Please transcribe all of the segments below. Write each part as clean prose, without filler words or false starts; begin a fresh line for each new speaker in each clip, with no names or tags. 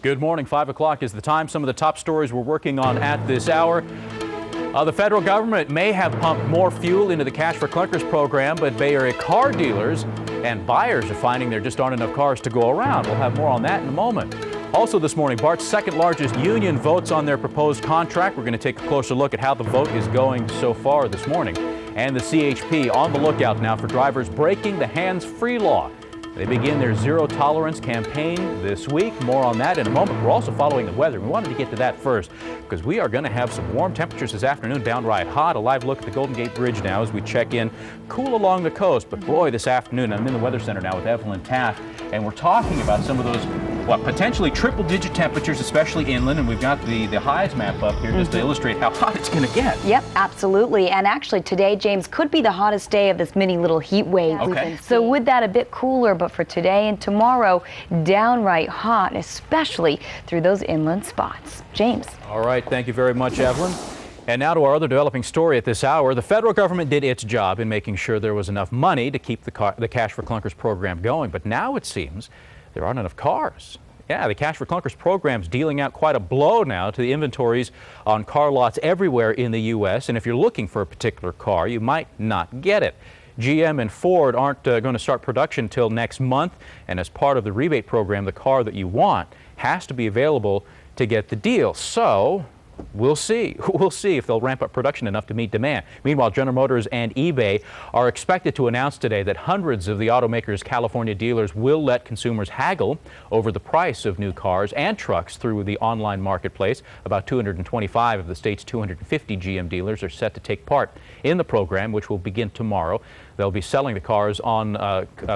Good morning. 5 o'clock is the time. Some of the top stories we're working on at this hour. The federal government may have pumped more fuel into the Cash for Clunkers program, but Bay Area car dealers and buyers are finding there just aren't enough cars to go around. We'll have more on that in a moment. Also this morning, BART's second largest union votes on their proposed contract. We're going to take a closer look at how the vote is going so far this morning. And the CHP on the lookout now for drivers breaking the hands-free law. They begin their zero tolerance campaign this week. More on that in a moment. We're also following the weather. We wanted to get to that first because we are going to have some warm temperatures this afternoon, downright hot. A live look at the Golden Gate Bridge now as we check in. Cool along the coast, but boy, this afternoon I'm in the Weather Center now with Evelyn Taft, and we're talking about some of those potentially triple-digit temperatures, especially inland, and we've got the highs map up here just to illustrate how hot it's going to get.
Yep, absolutely. And actually today, James, could be the hottest day of this mini little heat wave.
Okay.
So with that, a bit cooler, but for today and tomorrow, downright hot, especially through those inland spots. James.
All right, thank you very much, Evelyn. And now to our other developing story at this hour. The federal government did its job in making sure there was enough money to keep the Cash for Clunkers program going, but now it seems there aren't enough cars. Yeah, the Cash for Clunkers program is dealing out quite a blow now to the inventories on car lots everywhere in the U.S. And if you're looking for a particular car, you might not get it. GM and Ford aren't going to start production until next month. And as part of the rebate program, the car that you want has to be available to get the deal. So we'll see. We'll see if they'll ramp up production enough to meet demand. Meanwhile, General Motors and eBay are expected to announce today that hundreds of the automakers' California dealers will let consumers haggle over the price of new cars and trucks through the online marketplace. About 225 of the state's 250 GM dealers are set to take part in the program, which will begin tomorrow. They'll be selling the cars on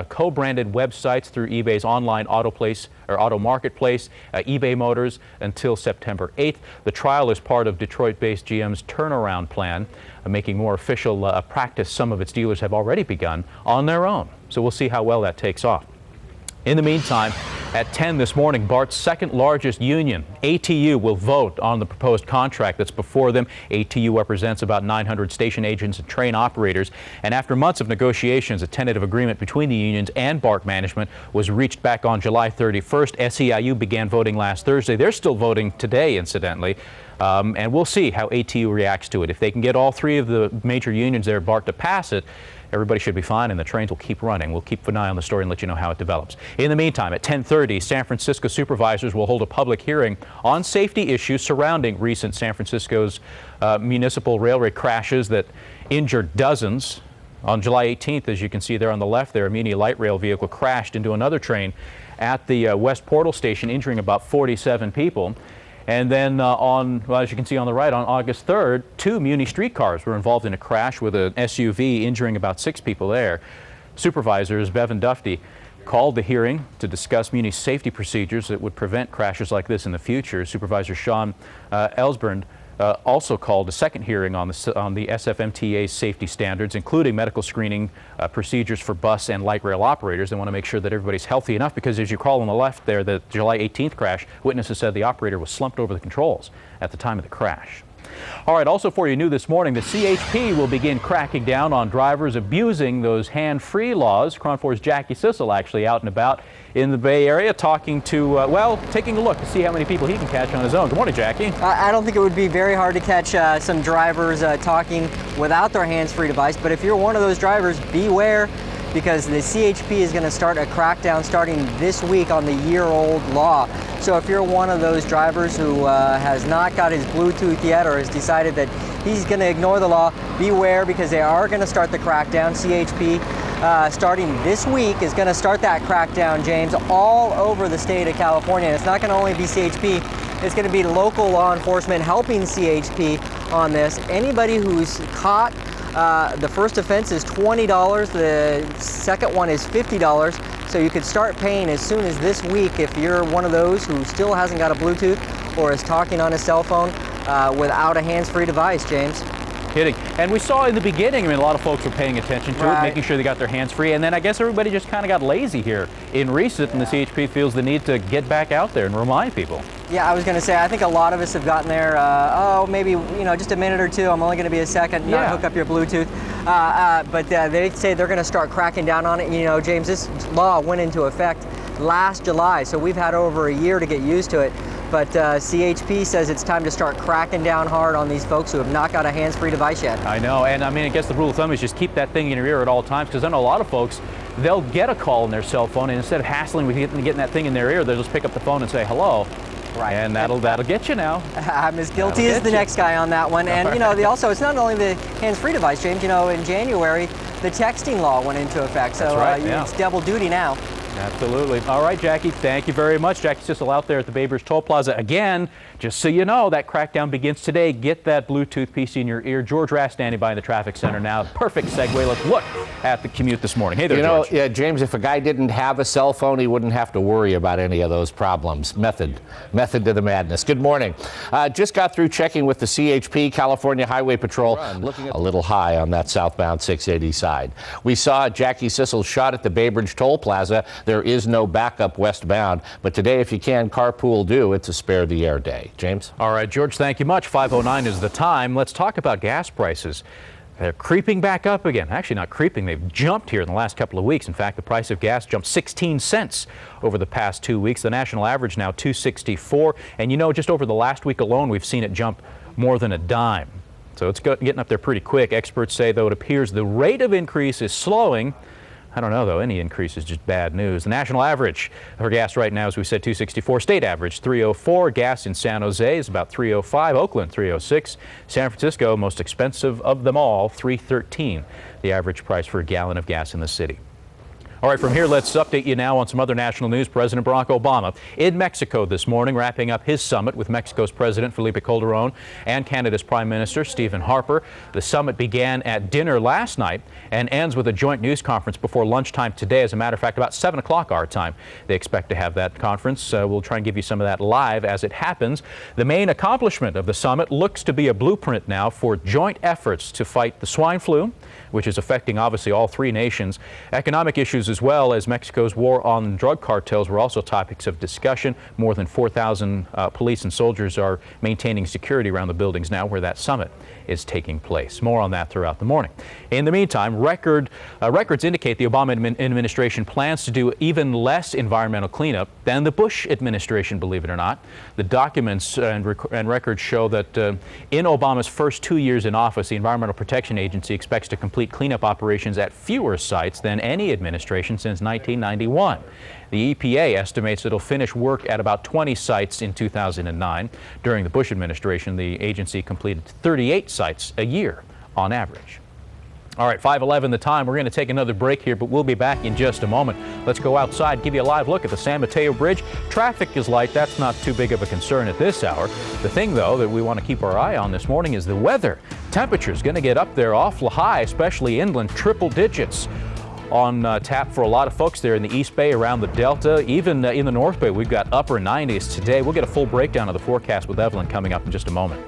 co-branded websites through eBay's online auto marketplace, eBay Motors, until September 8th. The trial is part of Detroit-based GM's turnaround plan, making more official practice some of its dealers have already begun on their own. So we'll see how well that takes off. In the meantime, at 10 this morning, BART's second largest union, ATU, will vote on the proposed contract that's before them. ATU represents about 900 station agents and train operators. And after months of negotiations, a tentative agreement between the unions and BART management was reached back on July 31st. SEIU began voting last Thursday. They're still voting today, incidentally. And we'll see how ATU reacts to it. If they can get all three of the major unions there, BART, to pass it, everybody should be fine, and the trains will keep running. We'll keep an eye on the story and let you know how it develops. In the meantime, at 10:30, San Francisco supervisors will hold a public hearing on safety issues surrounding recent San Francisco's municipal railway crashes that injured dozens. On July 18th, as you can see there on the left there, a Muni light rail vehicle crashed into another train at the West Portal station, injuring about 47 people. And then as you can see on the right, on August 3rd, 2 Muni streetcars were involved in a crash with an SUV, injuring about 6 people there. Supervisors Bevan Dufty called the hearing to discuss Muni's safety procedures that would prevent crashes like this in the future. Supervisor Sean Ellsburn also called a second hearing on the SFMTA's safety standards, including medical screening procedures for bus and light rail operators. They want to make sure that everybody's healthy enough because, as you call on the left there, the July 18th crash, witnesses said the operator was slumped over the controls at the time of the crash. All right, also for you new this morning, the CHP will begin cracking down on drivers abusing those hand-free laws. Kron 4's Jackie Sissel actually out and about in the Bay Area talking to, taking a look to see how many people he can catch on his own. Good morning, Jackie.
I don't think it would be very hard to catch some drivers talking without their hands-free device, but if you're one of those drivers, beware, because the CHP is going to start a crackdown starting this week on the year-old law. So if you're one of those drivers who has not got his Bluetooth yet or has decided that he's going to ignore the law, beware, because they are going to start the crackdown. CHP starting this week is going to start that crackdown, James, all over the state of California. And it's not going to only be CHP, it's going to be local law enforcement helping CHP on this. Anybody who's caught, the first offense is $20, the second one is $50. So you could start paying as soon as this week if you're one of those who still hasn't got a Bluetooth or is talking on a cell phone without a hands-free device, James.
Kidding. And we saw in the beginning, a lot of folks were paying attention to it, making sure they got their hands free. And then I guess everybody just kind of got lazy here in recent, and the CHP feels the need to get back out there and remind people.
Yeah, I was going to say, I think a lot of us have gotten there, maybe, just a minute or two. I'm only going to be a second, not hook up your Bluetooth. But they say they're going to start cracking down on it. James, this law went into effect last July, so we've had over a year to get used to it. But CHP says it's time to start cracking down hard on these folks who have not got a hands-free device yet.
I know, and I mean, I guess the rule of thumb is just keep that thing in your ear at all times, because I know a lot of folks, they'll get a call on their cell phone, and instead of hassling with getting that thing in their ear, they'll just pick up the phone and say hello.
Right.
And that'll get you now.
I'm as guilty as the next guy on that one. And, you know, also, it's not only the hands-free device, James. You know, in January, the texting law went into effect. So
That's right,
it's double duty now.
Absolutely. All right, Jackie, thank you very much. Jackie Sissel out there at the Bay Bridge Toll Plaza. Again, just so you know, that crackdown begins today. Get that Bluetooth PC in your ear. George Rath standing by in the traffic center now. Perfect segue. Let's look at the commute this morning. Hey there, George.
Yeah, James, if a guy didn't have a cell phone, he wouldn't have to worry about any of those problems. Method to the madness. Good morning. Just got through checking with the CHP, California Highway Patrol. Looking a little high on that southbound 680 side. We saw Jackie Sissel's shot at the Bay Bridge Toll Plaza. There is no backup westbound, but today, if you can, carpool do. It's a spare the air day. James?
All right, George, thank you much. 5:09 is the time. Let's talk about gas prices. They're creeping back up again. Actually, not creeping. They've jumped here in the last couple of weeks. In fact, the price of gas jumped 16 cents over the past 2 weeks. The national average now $2.64. And you know, just over the last week alone, we've seen it jump more than a dime. So it's getting up there pretty quick. Experts say, though, it appears the rate of increase is slowing. I don't know, though. Any increase is just bad news. The national average for gas right now, as we said, $2.64. State average, $3.04. Gas in San Jose is about $3.05. Oakland, $3.06. San Francisco, most expensive of them all, $3.13. The average price for a gallon of gas in the city. All right, from here, let's update you now on some other national news. President Barack Obama in Mexico this morning, wrapping up his summit with Mexico's President Felipe Calderón and Canada's Prime Minister Stephen Harper. The summit began at dinner last night and ends with a joint news conference before lunchtime today. As a matter of fact, about 7 o'clock our time, they expect to have that conference. We'll try and give you some of that live as it happens. The main accomplishment of the summit looks to be a blueprint now for joint efforts to fight the swine flu, which is affecting obviously all three nations. Economic issues as well as Mexico's war on drug cartels were also topics of discussion. More than 4,000 police and soldiers are maintaining security around the buildings now where that summit is taking place. More on that throughout the morning. In the meantime, records indicate the Obama administration plans to do even less environmental cleanup than the Bush administration, believe it or not. The documents and records show that in Obama's first 2 years in office, the Environmental Protection Agency expects to complete cleanup operations at fewer sites than any administration since 1991. The EPA estimates it'll finish work at about 20 sites in 2009. During the Bush administration, the agency completed 38 sites a year on average. All right, 5:11 the time. We're going to take another break here, but we'll be back in just a moment. Let's go outside, give you a live look at the San Mateo Bridge. Traffic is light. That's not too big of a concern at this hour. The thing, though, that we want to keep our eye on this morning is the weather. Temperature's going to get up there awful high, especially inland, triple digits on tap for a lot of folks there in the East Bay, around the Delta, even in the North Bay. We've got upper 90s today. We'll get a full breakdown of the forecast with Evelyn coming up in just a moment.